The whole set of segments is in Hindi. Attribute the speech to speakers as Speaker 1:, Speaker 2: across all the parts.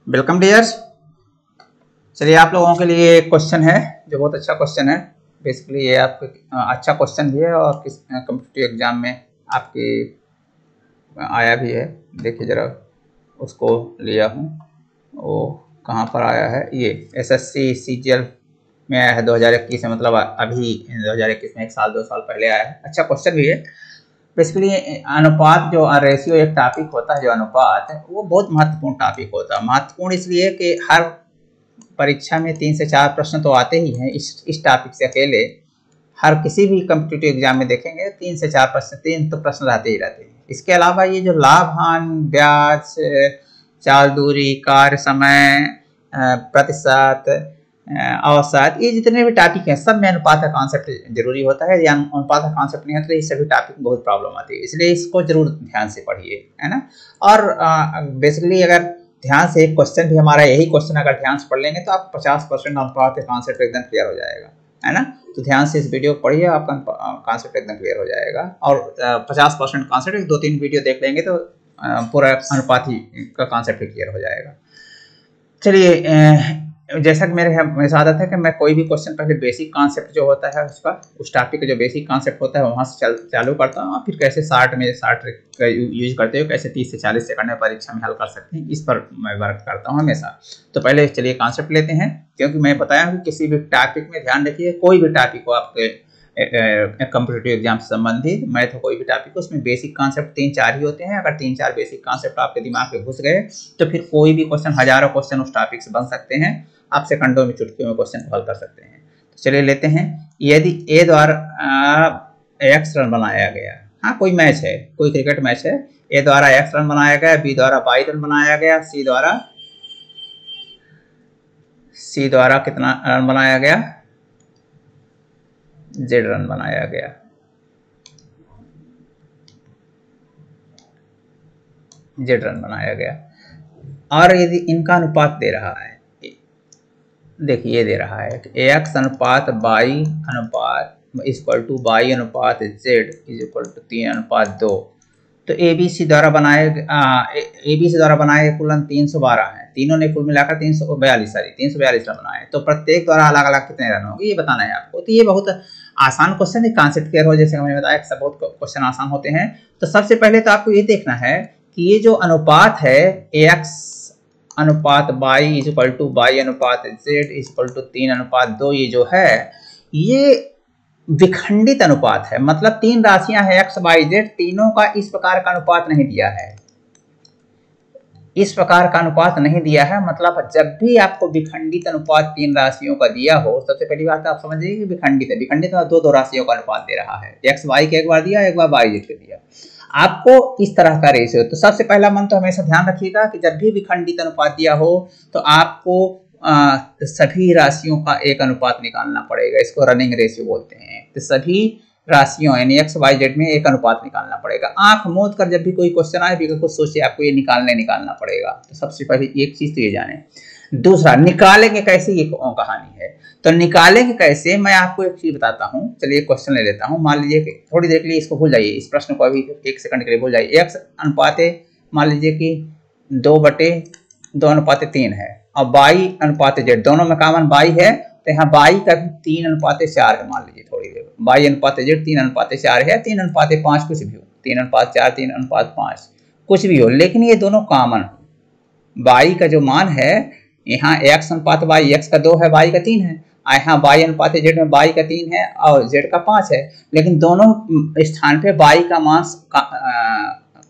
Speaker 1: Welcome dears. चलिए आप लोगों के लिए एक क्वेश्चन है जो बहुत अच्छा क्वेश्चन है। बेसिकली ये आपके अच्छा क्वेश्चन भी है और किस कम्पिटिटिव एग्जाम में आपके आया भी है। देखिए ज़रा उसको लिया हूँ, वो कहाँ पर आया है। ये एसएससी सीजीएल में आया है 2021 में, मतलब अभी 2021 में 1 साल 2 साल पहले आया है। अच्छा क्वेश्चन भी है। बेसिकली अनुपात जो रेशियो एक टॉपिक होता है, जो अनुपात है वो बहुत महत्वपूर्ण टॉपिक होता है। महत्वपूर्ण इसलिए कि हर परीक्षा में 3 से 4 प्रश्न तो आते ही हैं इस टॉपिक से अकेले। हर किसी भी कम्पिटिटिव एग्जाम में देखेंगे 3 से 4 प्रश्न, 3 तो प्रश्न रहते ही रहते हैं। इसके अलावा ये जो लाभ हानि, ब्याज, चाल दूरी, कार्य समय, प्रतिशत, औसत, ये जितने भी टॉपिक हैं सब में अनुपात का कॉन्सेप्ट जरूरी होता है। या अनुपात का कॉन्सेप्ट नहीं होता तो ये सभी टॉपिक में बहुत प्रॉब्लम आती है, इसलिए इसको जरूर ध्यान से पढ़िए, है ना। और बेसिकली अगर ध्यान से एक क्वेश्चन भी हमारा यही क्वेश्चन अगर ध्यान से पढ़ लेंगे तो आप 50% अनुपात का कॉन्सेप्ट एकदम क्लियर हो जाएगा, है ना। तो ध्यान से इस वीडियो को पढ़िए, आपका कॉन्सेप्ट एकदम क्लियर हो जाएगा। और 50% कॉन्सेप्ट 2-3 वीडियो देख लेंगे तो पूरा अनुपात ही का कॉन्सेप्ट क्लियर हो जाएगा। चलिए, जैसा कि मेरे साथ आता है कि मैं कोई भी क्वेश्चन पहले बेसिक कॉन्सेप्ट जो होता है उसका, उस टॉपिक का जो बेसिक कॉन्सेप्ट होता है वहाँ से चालू करता हूँ, और फिर कैसे शार्ट का यूज करते हो, कैसे 30 से 40 सेकंड में परीक्षा में हल कर सकते हैं, इस पर मैं वर्क करता हूँ हमेशा। तो पहले चलिए कॉन्सेप्ट लेते हैं, क्योंकि मैं बताया हूँ कि किसी भी टॉपिक में ध्यान रखिए, कोई भी टॉपिक हो आपके कम्पिटिटिव एग्जाम से संबंधित, मैथ हो कोई भी टॉपिक हो, उसमें बेसिक कॉन्सेप्ट 3-4 ही होते हैं। अगर 3-4 बेसिक कॉन्सेप्ट आपके दिमाग में घुस गए तो फिर कोई भी क्वेश्चन, हजारों क्वेश्चन उस टॉपिक से बन सकते हैं। आप सेकंडों में, चुटकियों में क्वेश्चन हल कर सकते हैं। तो चलिए लेते हैं। यदि ए द्वारा x रन बनाया गया, हाँ कोई मैच है, कोई क्रिकेट मैच है, ए द्वारा x रन बनाया गया, बी द्वारा y रन बनाया गया, सी द्वारा कितना रन बनाया गया, z रन बनाया गया। z रन बनाया गया और यदि इनका अनुपात दे रहा है, देखिए ये दे रहा है कि x अनुपात y अनुपात इक्वल टू y अनुपात z इक्वल टू 3:2। तो ABC द्वारा बनाए कुल 312 है, तीनों ने कुल मिलाकर 342 रन बनाए। तो प्रत्येक द्वारा अलग अलग कितने रन होंगे ये बताना है आपको। तो ये बहुत आसान क्वेश्चन है, कॉन्सेप्ट क्लियर हो, जैसे मैंने बताया सब बहुत क्वेश्चन आसान होते हैं। तो सबसे पहले तो आपको ये देखना है कि ये जो अनुपात है x अनुपात y इक्वल टू y अनुपात z इक्वल टू 3:2, ये जो है ये विखंडित अनुपात है। मतलब 3 राशियां हैं x y z, तीनों का इस प्रकार का अनुपात नहीं दिया है, इस प्रकार का अनुपात नहीं दिया है। मतलब जब भी आपको विखंडित अनुपात 3 राशियों का दिया हो, सबसे पहली बात आप समझिए कि विखंडित है। विखंडित में 2 राशियों का अनुपात दे रहा है, x y के एक बार दिया, एक बार y z के दिया, आपको इस तरह का रेशियो। तो सबसे पहला मन तो हमेशा ध्यान रखिएगा कि जब भी विखंडित अनुपात दिया हो तो आपको सभी राशियों का एक अनुपात निकालना पड़ेगा। इसको रनिंग रेशियो बोलते हैं। तो सभी राशियों यानी x y z में एक अनुपात निकालना पड़ेगा। आंख मूंद कर जब भी कोई क्वेश्चन आए बिल्कुल कुछ सोचिए, आपको ये निकालना पड़ेगा। तो सबसे पहले एक चीज तो ये जाने। दूसरा, निकालेंगे कैसे, ये कहानी है। तो निकालेंगे कैसे, मैं आपको एक चीज बताता हूँ। चलिए क्वेश्चन ले लेता हूँ। मान लीजिए कि थोड़ी देर के लिए इसको भूल जाइए, इस प्रश्न को अभी 1 सेकंड के लिए भूल जाइए। x अनुपात मान लीजिए कि 2/2:3 है, और y अनुपात z, दोनों में कॉमन y है, तो यहाँ y का भी 3:4 है। मान लीजिए थोड़ी देर y अनुपात z 3:4 है, 3:5 कुछ भी हो, 3:4 3:5 कुछ भी हो, लेकिन ये दोनों कॉमन हो। y का जो मान है यहाँ x अनुपात y, x का 2 है, y का 3 है। यहाँ y अनुपात z में y का 3 है और z का 5 है, लेकिन दोनों स्थान पे y का मान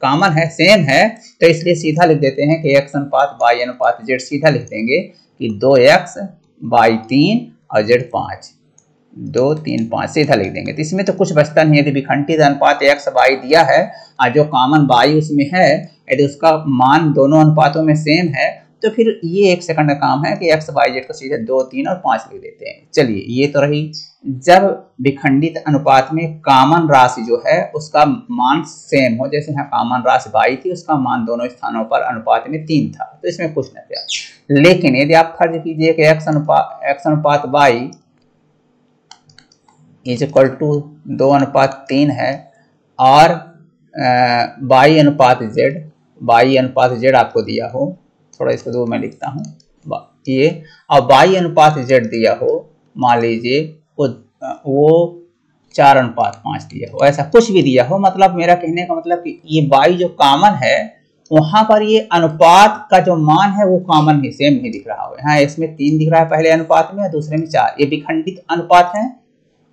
Speaker 1: कॉमन है, सेम है। तो इसलिए सीधा लिख देते हैं कि x अनुपात y अनुपात z, सीधा लिख देंगे कि 2x y 3 और z 5, 2 3 5 सीधा लिख देंगे। तो इसमें तो कुछ बचता नहीं। यदि विखंडित अनुपात x y दिया है और जो कॉमन y उसमें है, यदि उसका मान दोनों अनुपातों में सेम है, तो फिर ये 1 सेकंड का काम है कि x y z को सीधे 2 3 और 5 लिख देते हैं। चलिए ये तो रही। जब विखंडित अनुपात में कॉमन राशि जो है उसका मान सेम हो, जैसे यहाँ कॉमन राशि y थी, उसका मान दोनों स्थानों पर अनुपात में 3 था, तो इसमें कुछ नहीं था। लेकिन यदि आप फर्ज कीजिए कि x अनुपात y इक्वल टू 2:3 है और y अनुपात z आपको दिया हो थोड़ा इसको दो मैं लिखता हूँ ये, और y अनुपात z दिया हो, मान लीजिए वो 4:5 दिया हो, ऐसा कुछ भी दिया हो, मतलब मेरा कहने का मतलब कि ये y जो कॉमन है वहां पर ये अनुपात का जो मान है वो कॉमन ही सेम नहीं दिख रहा हो। हाँ, इसमें 3 दिख रहा है पहले अनुपात में और दूसरे में 4। ये विखंडित अनुपात है,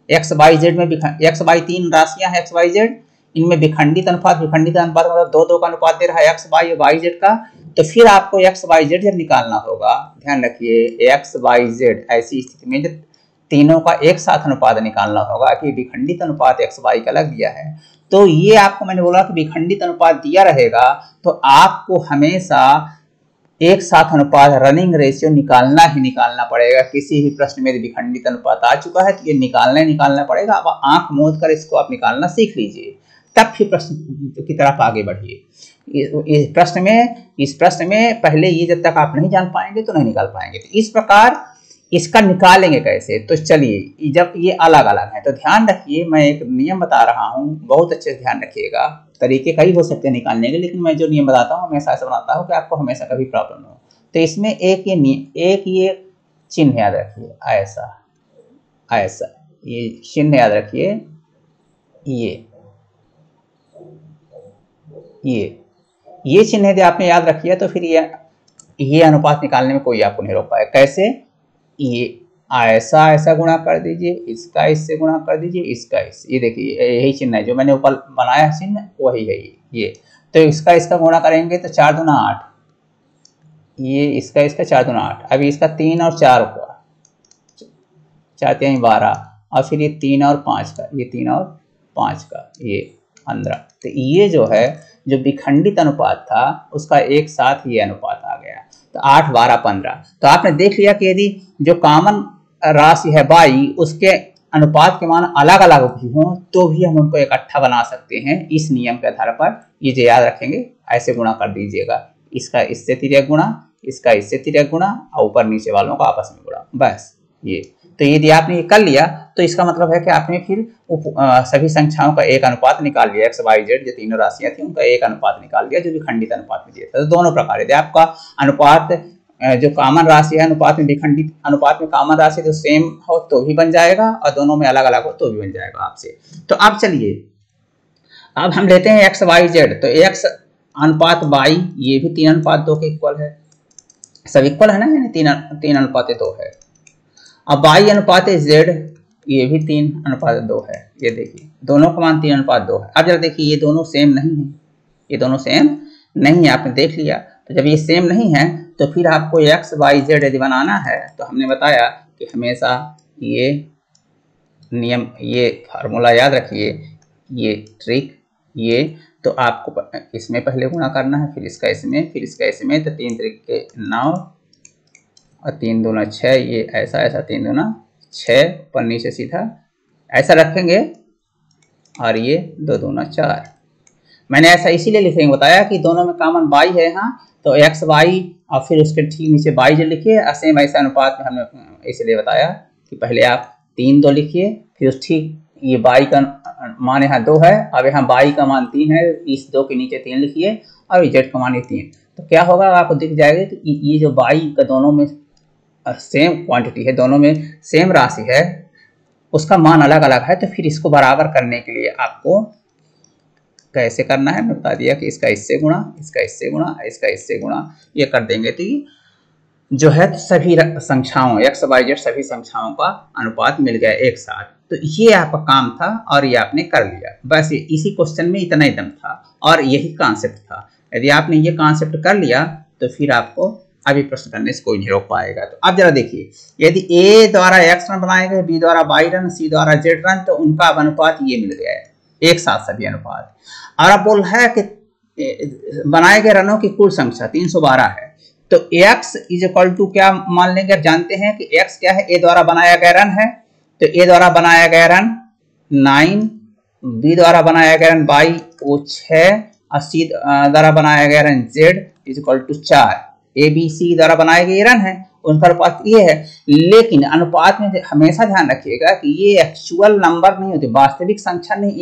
Speaker 1: एक्स वाई जेड में एक्स वाई 3 राशियां हैं, एक्स वाई जेड, इनमें विखंडित अनुपात मतलब 2-2 का अनुपात दे रहा है एक्स वाई वाई जेड का। तो फिर आपको एक्स वाई जेड जब निकालना होगा, ध्यान रखिए एक्स वाई जेड ऐसी स्थिति में जब तीनों का एक साथ अनुपात निकालना होगा कि विखंडित अनुपात एक्स वाई का लग दिया है, तो ये आपको मैंने बोला कि विखंडित अनुपात दिया रहेगा तो आपको हमेशा एक साथ अनुपात रनिंग रेशियो निकालना ही निकालना पड़ेगा। किसी भी प्रश्न में विखंडित अनुपात आ चुका है तो ये निकालना पड़ेगा। अब आंख मूंद कर इसको आप निकालना सीख लीजिए, तब फिर प्रश्न की तरफ आगे बढ़िए। इस प्रश्न में पहले ये जब तक आप नहीं जान पाएंगे तो नहीं निकाल पाएंगे। तो इस प्रकार इसका निकालेंगे कैसे, तो चलिए जब ये अलग अलग है तो ध्यान रखिए, मैं एक नियम बता रहा हूँ, बहुत अच्छे से ध्यान रखिएगा। तरीके कई हो सकते हैं निकालने के, लेकिन मैं जो नियम बताता हूँ हमेशा ऐसा बनाता हूँ कि आपको हमेशा कभी प्रॉब्लम न हो। तो इसमें एक ये चिन्ह याद रखिए, ऐसा ऐसा ये चिन्ह याद रखिए, ये चिन्ह यदि आपने याद रखिए तो फिर ये अनुपात निकालने में कोई आपको नहीं रोक पाएगा। कैसे, ये ऐसा ऐसा गुणा कर दीजिए, इसका इससे गुणा कर दीजिए, इसका इससे, ये देखिए यही चिन्ह है जो मैंने ऊपर बनाया चिन्ह वही है ये। तो इसका गुणा करेंगे तो 4 दूना 8, ये इसका 4 दूना 8। अभी इसका 3 और 4 हुआ, 4 3 12, और फिर ये 3 और 5 का, ये 3 और 5 का, ये 15। तो ये जो है जो विखंडित अनुपात था उसका एक साथ ये अनुपात आ गया, तो 8 12 15। तो आपने देख लिया कि यदि जो कॉमन राशि है y उसके अनुपात के मान अलग अलग भी हों तो भी हम उनको इकट्ठा बना सकते हैं। इस नियम के आधार पर ये जो याद रखेंगे, ऐसे गुणा कर दीजिएगा, इसका इससे तिर्यक गुणा, इसका इससे तिर्यक गुणा, और ऊपर नीचे वालों का आपस में गुणा, बस ये। तो यदि आपने ये कर लिया तो इसका मतलब है कि आपने फिर सभी संख्याओं का एक अनुपात निकाल लिया, एक्स वाई जेड जो तीनों राशियां थी उनका एक अनुपात निकाल लिया जो विखंडित अनुपात में दिया था। तो दोनों प्रकार यदि आपका अनुपात जो कॉमन राशि है अनुपात में विखंडित अनुपात में कॉमन राशि तो सेम हो तो भी बन जाएगा, और दोनों में अलग अलग हो तो भी बन जाएगा आपसे। तो अब चलिए अब हम लेते हैं एक्स वाई जेड। तो एक्स अनुपात वाई ये भी 3:2 के इक्वल है, सब इक्वल है ना, यानी 3:2 है। अब y अनुपात z ये भी 3:2 है, ये देखिए दोनों का मान 3:2 है। अब जरा देखिए ये दोनों सेम नहीं है, ये दोनों सेम नहीं है, आपने देख लिया। तो जब ये सेम नहीं है तो फिर आपको एक्स वाई जेड यदि बनाना है तो हमने बताया कि हमेशा ये नियम, ये फार्मूला याद रखिए, ये ट्रिक, ये तो आपको इसमें पहले गुणा करना है, फिर इसका इसमें, फिर इसका इसमें। तो 3 3 9 और 3 दूना 6, ये ऐसा ऐसा 3 दूना 6, ऊपर नीचे सीधा ऐसा रखेंगे, और ये 2 दूना 4। मैंने ऐसा इसीलिए लिखेंगे बताया कि दोनों में कॉमन y है यहाँ, तो एक्स वाई और फिर उसके ठीक नीचे y जो लिखिए, सेम ऐसा अनुपात में हमने इसलिए बताया कि पहले आप 3 2 लिखिए, फिर ठीक ये y का मान यहाँ 2 है, अब यहाँ y का मान 3 है, इस 2 के नीचे 3 लिखिए, और z का मान 3। तो क्या होगा आपको दिख जाएगा कि ये जो y का दोनों में सेम क्वांटिटी है, दोनों में सेम राशि है, उसका मान अलग अलग है। तो फिर इसको बराबर करने के लिए आपको कैसे करना है मैं बता दिया कि इसका इससे गुणा, इसका इससे गुणा, इसका इससे गुणा, ये कर देंगे तो ये जो है सभी संख्याओं एक्स वाई जेड सभी संख्याओं का अनुपात मिल गया एक साथ। तो ये आपका काम था और ये आपने कर लिया, बस इसी क्वेश्चन में इतना ही दम था और यही कॉन्सेप्ट था। यदि आपने ये कॉन्सेप्ट कर लिया तो फिर आपको अभी प्रश्न करने से कोई नहीं रोक पाएगा। तो अब जरा देखिए, यदि ए द्वारा एक्स रन बनाए गए, बी द्वारा वाई रन, सी द्वारा जेड रन, तो उनका अनुपात ये मिल गया है एक साथ सभी अनुपात। और अब बोल है कि बनाए गए रनों की कुल संख्या 312 है। तो x इज इक्वल टू क्या मान लेंगे, जानते हैं कि x क्या है, a द्वारा बनाया गया रन है, तो a द्वारा बनाया गया रन 9, b द्वारा बनाया गया रन y वो 6, और c द्वारा बनाया गया रन z is equal to 4। a b c द्वारा बनाए गए रन है, उनका अनुपात ये है। लेकिन अनुपात में हमेशा ध्यान रखिएगा कि ये एक्चुअल नंबर नहीं होते, वास्तविक संख्या नहीं,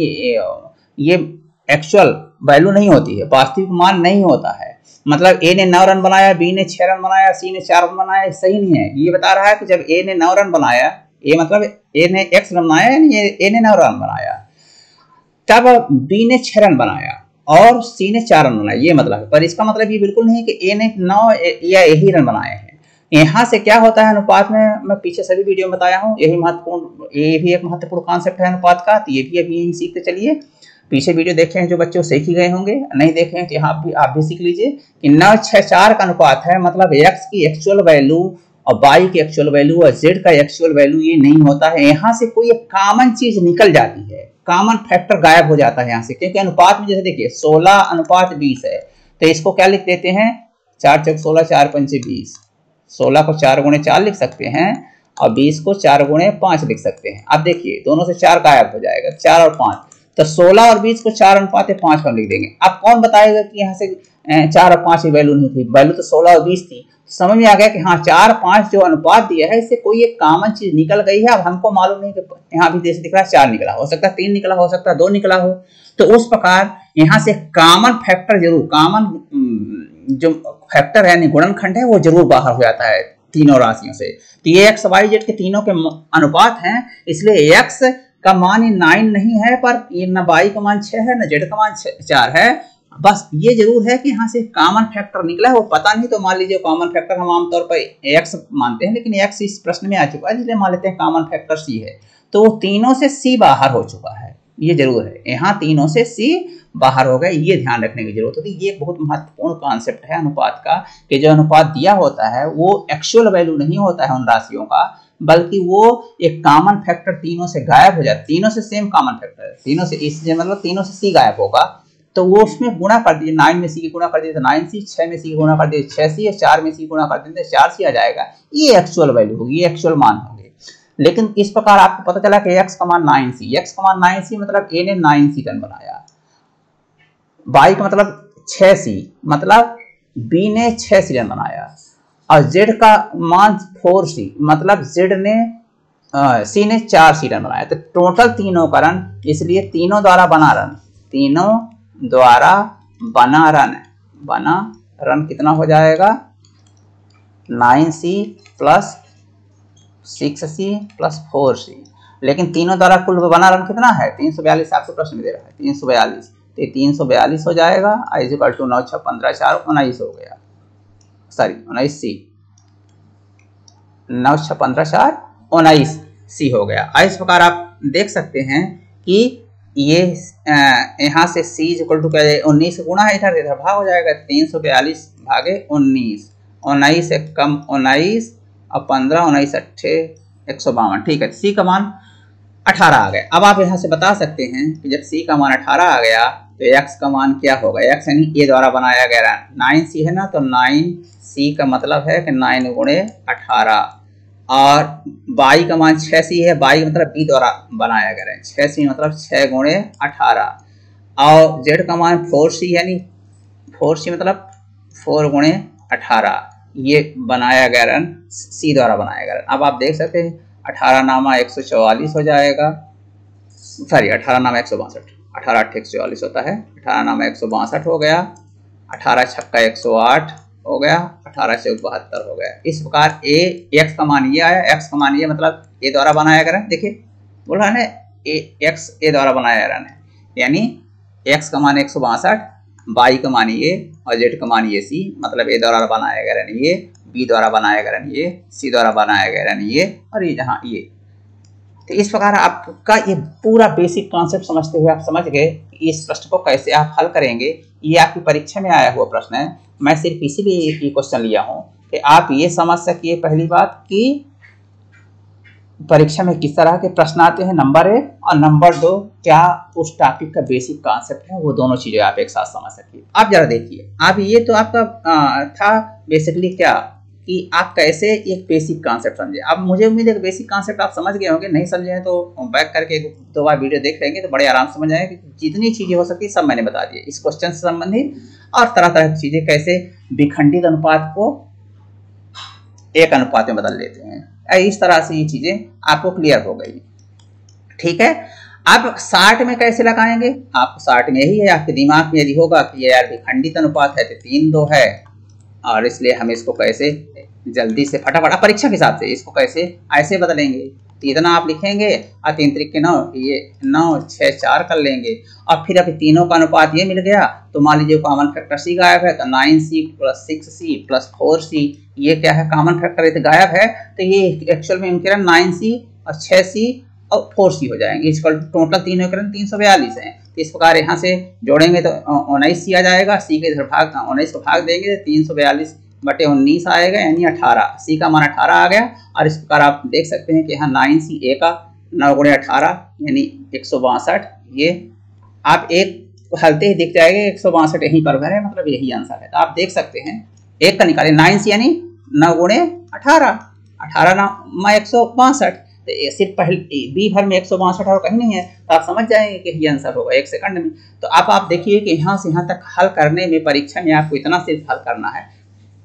Speaker 1: ये एक्चुअल वैल्यू नहीं होती है, वास्तविक मान नहीं होता है। मतलब ए ने 9 रन बनाया, बी ने 6 रन बनाया, सी ने 4 रन बनाया, सही नहीं है। ये बता रहा है कि जब ए ने 9 रन बनाया, ए मतलब ए ने x रन बनाया, यानी ए ने 9 रन बनाया, तब बी ने 6 रन बनाया और सी ने 4 रन बनाया, ये मतलब है। पर इसका मतलब ये बिल्कुल नहीं कि ए ने 9 या यही रन बनाए हैं। यहाँ से क्या होता है अनुपात में, मैं पीछे सभी वीडियो में बताया हूँ, यही महत्वपूर्ण, ये भी एक महत्वपूर्ण कॉन्सेप्ट है अनुपात का। तो ये भी अभी यही सीखते चलिए। पीछे वीडियो देखे हैं जो बच्चों सीख ही गए होंगे, नहीं देखे हैं तो यहाँ भी आप भी सीख लीजिए कि 9:6:4 का अनुपात है। मतलब x की एक्चुअल वैल्यू और y की एक्चुअल वैल्यू और z का एक्चुअल वैल्यू ये नहीं होता है। यहाँ से कोई एक कॉमन चीज निकल जाती है, कॉमन फैक्टर गायब हो जाता है यहाँ से। क्योंकि अनुपात में जैसे देखिए 16:20 है, तो इसको क्या लिख देते हैं, 4 चौक 16, 4 पंचे 20। 16 को 4 गुणे 4 लिख सकते हैं और 20 को 4 गुणे 5 लिख सकते हैं। अब देखिए दोनों से 4 गायब हो जाएगा, 4 और 5, तो 16 और 20 को 4 अनुपात 5 पर लिख देंगे। अब कौन बताएगा कि यहाँ से 4 और 5 की वैल्यू नहीं थी, वैल्यू तो 16 और 20 थी। समझ में आ गया कि हाँ 4 5 जो अनुपात दिया है इससे कोई एक कॉमन चीज निकल गई है। अब हमको मालूम नहीं कि यहाँ भी जैसे दिख रहा है 4 निकला, हो सकता है 3 निकला, हो सकता है 2 निकला हो। तो उस प्रकार यहाँ से कॉमन फैक्टर जरूर, कॉमन जो फैक्टर है गुणनखंड है वो जरूर बाहर हो जाता है तीनों राशियों से। तो ये x y z के तीनों के अनुपात हैं, इसलिए x का मान 9 नहीं है, पर ये न y का मान 6 है न z का मान 4 है। बस ये जरूर है कि यहाँ से कॉमन फैक्टर निकला है, वो पता नहीं तो मान लीजिए कॉमन फैक्टर हम आमतौर पर x मानते हैं, लेकिन x इस प्रश्न में आ चुका है इसलिए मान लेते हैं कॉमन फैक्टर c है। तो वो तीनों से c बाहर हो चुका है, ये जरूर है, यहाँ तीनों से c बाहर हो गए, ये ध्यान रखने की जरूरत होती है। ये एक बहुत महत्वपूर्ण कॉन्सेप्ट है अनुपात का, कि जो अनुपात दिया होता है वो एक्चुअल वैल्यू नहीं होता है उन राशियों का, बल्कि वो एक कॉमन फैक्टर तीनों से गायब हो जाता है। तीनों से सेम कॉमन फैक्टर है, तीनों से इससे मतलब तीनों से c गायब होगा, तो वो उसमें गुणा कर दीजिए, 9 में c की गुणा कर दीजिए तो 9c, 6 में c की गुणा कर दीजिए 6c, और 4 में c की गुणा कर दीजिए 4c आ जाएगा। ये एक्चुअल वैल्यू होगी, ये एक्चुअल मान होंगे। लेकिन इस प्रकार आपको पता चला कि x का मान 9c, x का मान 9c मतलब a ने 9c रन बनाया, y का मतलब 6c मतलब b ने 6c रन बनाया, और z का मान 4c मतलब z ने c ने 4c रन बनाया। तो टोटल तीनों का रन, इसलिए तीनों द्वारा बना रन, तीनों द्वारा बना रन कितना हो जाएगा, 9c plus 6c plus 4c। लेकिन तीनों द्वारा कुल बना रन कितना है, 342 आपको प्रश्न में दे रहा है 342, तो 342 हो जाएगा। इज इक्वल टू 9 6 15 4 19 हो गया, सॉरी 19c, 9 6 15 4 19c हो गया। इस प्रकार आप देख सकते हैं कि ये यहाँ से c इज इक्वल टू क्या है, 19 गुणा है, इधर इधर भाग हो जाएगा, 342 भागे 19, 19 से कम 19 और 15, 19 अट्ठे 152, ठीक है। c का मान 18 आ गया। अब आप यहाँ से बता सकते हैं कि जब c का मान 18 आ गया तो x का मान क्या होगा, x यानी a द्वारा बनाया गया 9c है ना, तो 9c का मतलब है कि 9 गुणे 18, और y का मान 6c है, y मतलब b द्वारा बनाया गया है, 6c मतलब 6 गुणे 18, और z का मान 4c यानी 4c मतलब 4 गुणे 18, ये बनाया गया रन c द्वारा बनाया गया रन। अब आप देख सकते हैं 18 नामा 144 हो जाएगा, सॉरी 18 नामा 162, 18 8 144 होता है, 18 नामा 162 हो गया, 18 छक्का 108 हो गया, 18 से 72 हो गया। इस प्रकार x का मान ये आया, x का मान ये मतलब a द्वारा बनाया गया रन, देखिए बोल रहा है ना x a द्वारा बनाया रन है, यानी x का मान 162, y का मान ये और z का मान ये c, मतलब a द्वारा बनाया गया रन ये, b द्वारा बनाया गया रन ये, c द्वारा बनाया गया रन ये, और ये जहाँ ये। तो इस प्रकार आपका ये पूरा बेसिक कॉन्सेप्ट समझते हुए आप समझ गए इस प्रश्न को कैसे आप हल करेंगे। ये आपकी परीक्षा में आया हुआ प्रश्न है, मैं सिर्फ इसीलिए ये क्वेश्चन लिया हूँ कि आप ये समझ सकिए पहली बात कि परीक्षा में किस तरह के प्रश्न आते हैं, नंबर 1, और नंबर 2 क्या उस टॉपिक का बेसिक कॉन्सेप्ट है, वो दोनों चीजें आप एक साथ समझ सकिए। आप जरा देखिए, आप ये तो आपका था बेसिकली क्या कि आप कैसे एक बेसिक कॉन्सेप्ट समझे। अब मुझे उम्मीद है कि बेसिक कॉन्सेप्ट आप समझ गए होंगे, नहीं समझे हैं तो बैक करके 2 बार वीडियो देख लेंगे तो बड़े आराम से समझ आएंगे कि जितनी चीजें हो सकती सब मैंने बता दिए इस क्वेश्चन से संबंधित, और तरह तरह की चीजें कैसे विखंडित अनुपात को एक अनुपात में बदल लेते हैं। इस तरह से ये चीजें आपको क्लियर हो गई, ठीक है। आप 60 में कैसे लगाएंगे? आपको 60 में यही है, आपके दिमाग में यदि होगा कि ये यार विखंडित अनुपात है तो 3-2 है, और इसलिए हम इसको कैसे जल्दी से फटाफट परीक्षा के हिसाब से इसको कैसे ऐसे बदलेंगे, तो इतना आप लिखेंगे और 3 3 के 9, ये 9 6 4 कर लेंगे, और फिर अभी तीनों का अनुपात ये मिल गया, तो मान लीजिए कॉमन फैक्टर सी गायब है, तो 9c + 6c + 4c, ये क्या है कॉमन फैक्टर, ये तो गायब है, तो ये एक्चुअल में इनके 9c और 6c और 4c हो जाएंगे, इसका टोटल तीनों के 342 है। तो इस प्रकार यहाँ से जोड़ेंगे तो 19c आ जाएगा, सी के इधर भाग 19 को भाग देंगे तो 342/19 आएगा, यानी 18, सी का मान 18 आ गया। और इस प्रकार आप देख सकते हैं कि यहाँ 9c a का 9 × 18 यानी 162, ये आप एक हलते ही दिख जाएगा 162 यहीं पर भरे, मतलब यही आंसर है। तो आप देख सकते हैं एक का निकाले 9c यानी 9 × 18, 18 9 162, तो सिर्फ पहले बी भर में 162 और कहीं नहीं है, तो आप समझ जाएंगे कि ये आंसर होगा 1 सेकंड में। तो आप देखिए कि यहाँ से यहाँ तक हल करने में परीक्षा में आपको इतना सिर्फ हल करना है।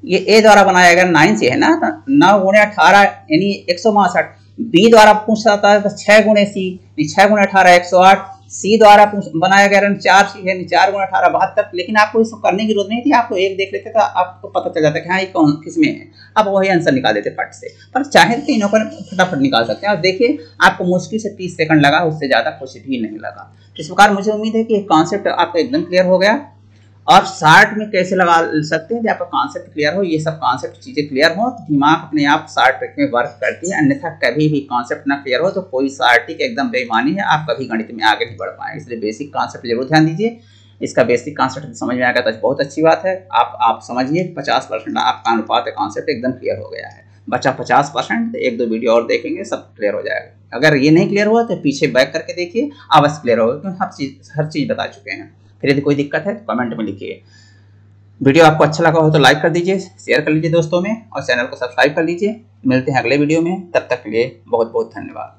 Speaker 1: ये ए द्वारा बनाया गया 9 से है ना, तो 9 × 18 यानी 162, बी द्वारा पूछता था तो 6 × सी 6 × 18 108, सी द्वारा बनाया गया 4 सी है 4 × 18 72, लेकिन आपको इसको करने की जरूरत नहीं थी, आपको एक देख लेते तो आपको पता चल जाता कि हाँ ये कौन किस में है, आप वही आंसर निकाल देते फट से। पर चाहे तो तीनों पर फटाफट निकाल सकते हैं। और देखिए आपको मुश्किल से 30 सेकंड लगा, उससे ज़्यादा कुछ भी नहीं लगा। इस प्रकार मुझे उम्मीद है कि कॉन्सेप्ट आपका एकदम क्लियर हो गया, और 60 में कैसे लगा सकते हैं, आपका कॉन्सेप्ट क्लियर हो, ये सब कॉन्सेप्ट चीज़ें क्लियर हो, दिमाग अपने आप 60 में वर्क करती है। अन्यथा कभी भी कॉन्सेप्ट ना क्लियर हो तो कोई 60 की एकदम बेईमानी है, आप कभी गणित में आगे नहीं बढ़ पाए। इसलिए बेसिक कॉन्सेप्ट जरूर ध्यान दीजिए। इसका बेसिक कॉन्सेप्ट समझ में आ गया तो बहुत अच्छी बात है। आप समझिए 50% आपका अनुपात कॉन्सेप्ट एकदम क्लियर हो गया है। बचा 50%, तो 1-2 वीडियो और देखेंगे, सब क्लियर हो जाएगा। अगर ये नहीं क्लियर हुआ तो पीछे बैक करके देखिए, अवश्य क्लियर होगा, क्योंकि हर चीज़ बता चुके हैं। फिर यदि कोई दिक्कत है तो कमेंट में लिखिए। वीडियो आपको अच्छा लगा हो तो लाइक कर दीजिए, शेयर कर लीजिए दोस्तों में, और चैनल को सब्सक्राइब कर लीजिए। मिलते हैं अगले वीडियो में, तब तक के लिए बहुत बहुत धन्यवाद।